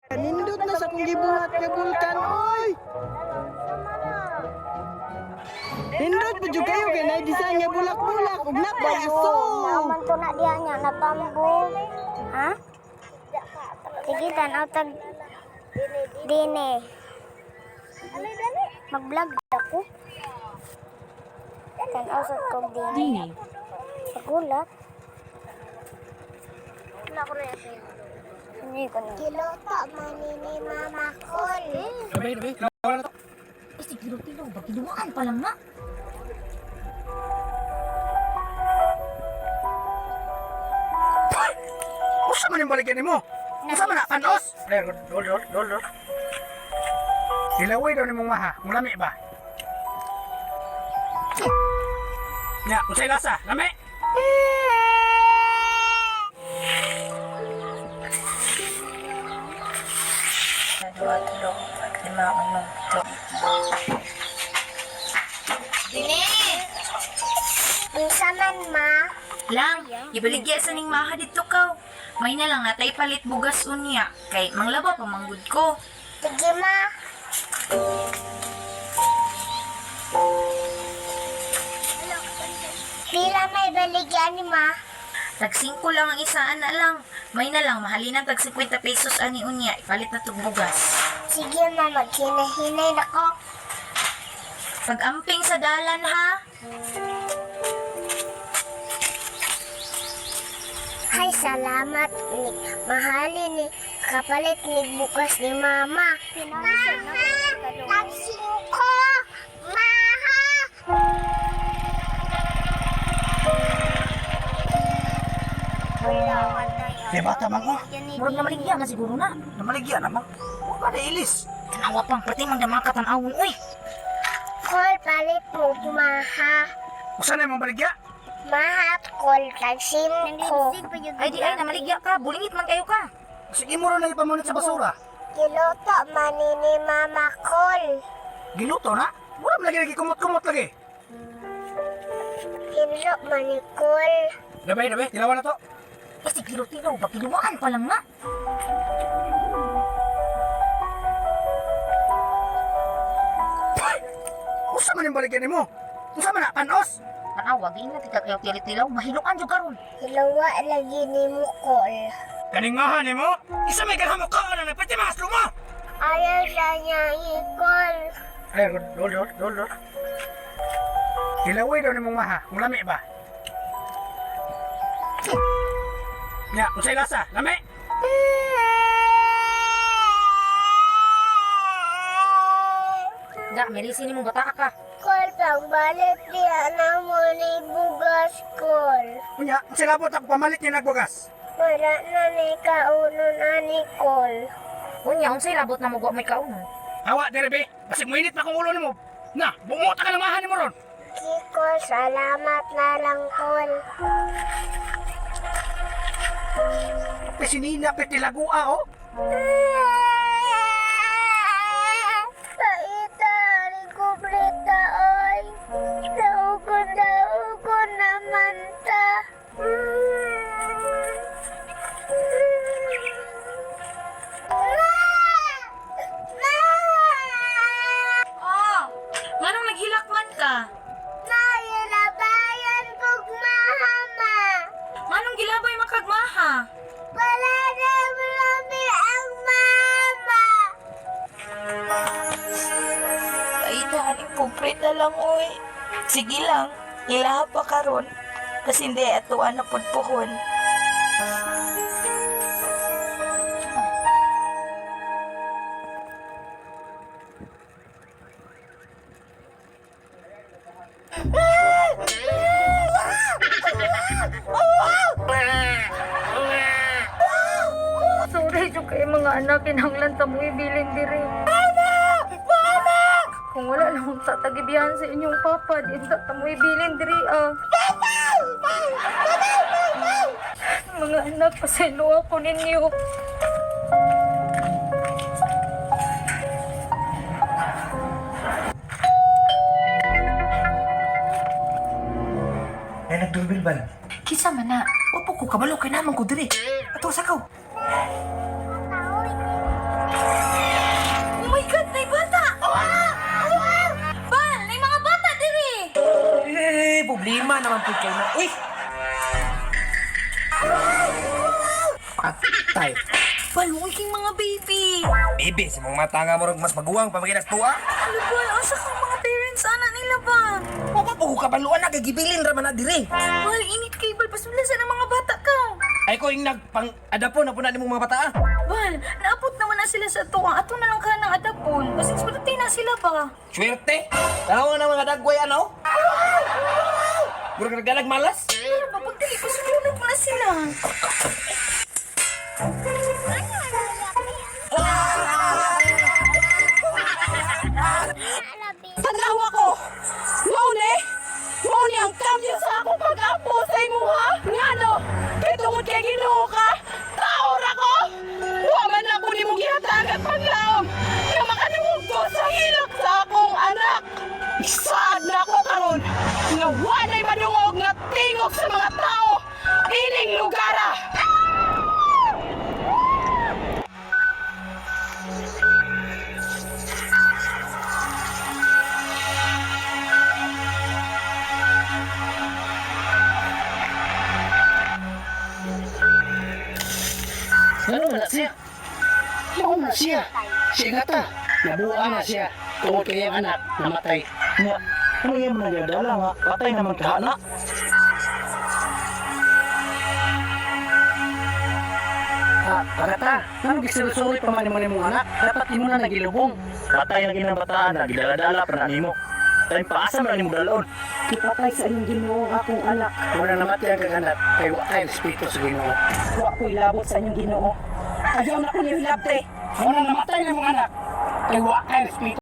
Nindot na sa kong gibuhat nga bulkan, oy! Nindot pa dyan kayo kay na-design nga bulak-bulak, ug napaso! Naman to na diyan niya, natambo. Ha? Sige, tanaw tag dine. Mag-vlog ako. Tanaw sa kog dine. Sa gulat. Wala ko rin ito. Hindi ko na. Kilota, manini mama kol. Dabi. Kasi kilo-kilo, bagiluan pa lang na. Usa man yung balikan mo? Usa man na, panos? Dol. Ilaway daw ni mong maha, mulami ba? Ya, usay lasa, lami! Dua-dua, lima, enam, tujuh. Dine! Unsa man ma? Lang, ibaligya sa ning maha dito ka. May na lang natay palit bugas unya. Kay manglaba pa manggod ko. Sige ma. Pila may baligyan ni ma? Tag 5 lang ang isa, ana lang. May na lang, mahalin ang tag 50 pesos ani unya. Ipalit na tog bugas. Sige ma, maghinay-hinay na ko. Pag-amping sa dalan ha. Ay, salamat ni mahalin ni kapalit ni bukas ni mama. Maha! Tag-5! Maha! Di bata man ko. Murag na maligya na siguro na. Namaligya naman. Huwag ba na ilis? Tanawa pang pati mang damaka tanawon. Uy! Call palit mo, maha. Usa na yung baligya? Maha, call tag-5. Ay di ay, namaligya ka. Bulingit man kayo ka. Sige mo rin na ipamunit sa basura. Kiloto, manini mama call. Giluto na? Wala mo lagi kumot-kumot lagi. Kilo, manikol. Dabi, tilawan na to. Kasi kilo-kilo, bagiluan pa lang na. Usa man yung baligyan mo? Usa man na, panos? Tanawa, di na tika kayo tili-tilaw. Mahiluan dyan karon. Hilawa lagi ni mo call. Kaningahan ni mo? Isa may ganhan mo ka na nagpati mga sluma! Ayaw siya niya i-call. Ay, dol. Ilaway daw ni mong maha, mulami ba? Ya, usay lasa, lami! Da, merisi ni mong bata ka. Call pang balik niya na mo ni bugas call. Unya, silabot ako pamalit niya nagbugas. Wala na ni kauno na ni call. Unya, unsay labot na mo may kaunon. Awa, derebe, basig mo init pa kung ulo ni mo. Na, bumuta ka ng maha ni mo ron. Kiko, salamat na lang call. Pesinina, petilagua, oh. Paita, ni kubrita, oy. Naugon naman ta. Oh, manong naghilakman ka? Nailabayan kog mahama. Manong gilabay makagmaha? Wala na marami ang mama. Kaitan, impuprit na lang, oy. Sige lang, ilaha pa karon. Kasi hindi, atuan na pudpuhon. Sorry jo kay mga anak kinahanglan ta mo ibilin diri. Kung wala lang sa tagibiyahan sa inyong papa, di ta mo ibilin diri ah. Mga anak, pasaylo ako ninyo. Ay, nagdulbilban. Kisa man na, wapo ko kabalo kay naman ko diri. Ato, sakaw. naman po kayo na. Uy! Patay. Paluoy king mga baby. Bibi, sa mga mata nga mo mas maguwang pamaginas po ah. Ano ba? Asa ka mga parents? Anak nila ba? Mapapuho ka baluan na, kagibilin raman na dire. Bal, init kay Bal. Pasulasan ng mga bata ka. Ay ko yung nagpang-adapon na po na mong mga bata ah. Bal, naabot naman na sila sa tuwang. Ato na lang ka ng adapon. Kasi swerte na sila ba? Swerte. Tanaw na mga dagway ano? Murag nagdalag malas. Ano ba? Pagdali, pasulunod mo na sila. Tanawa ko! Mauni ang kambyo sa akong pag-apo sa imo ha? Ngano? Pitungod kay Ginoo ka? Taor ako! Wa man ako ni mong gihatag at paglaom nga makanimugto sa hilak sa akong anak! Isaad na ako karon nga walay madungog nga tingog sa mga tao ining lugara! Ano na siya? Ano na siya? Siya gata. Nabuha na siya. Tungkol kay ang anak, namatay. Nga, ano yung mga nagdala nga? Patay naman ka anak. Pagata, ano gisinusuri pa man mong anak? Dapat imo na nagilubong. Patay na ginabataan na, gidaladala pa na nimo. Tayo paasa man nimo dalon. Ipatay sa inyong Ginoo ang akong anak. Muna namatay ang kaganak, kay wa tayo espiritu sa Ginoo. Wa ko'y labot sa inyong Ginoo. Ayaw na ko niyo hilabte. Muna namatay na mong anak, kay wa tayo espiritu.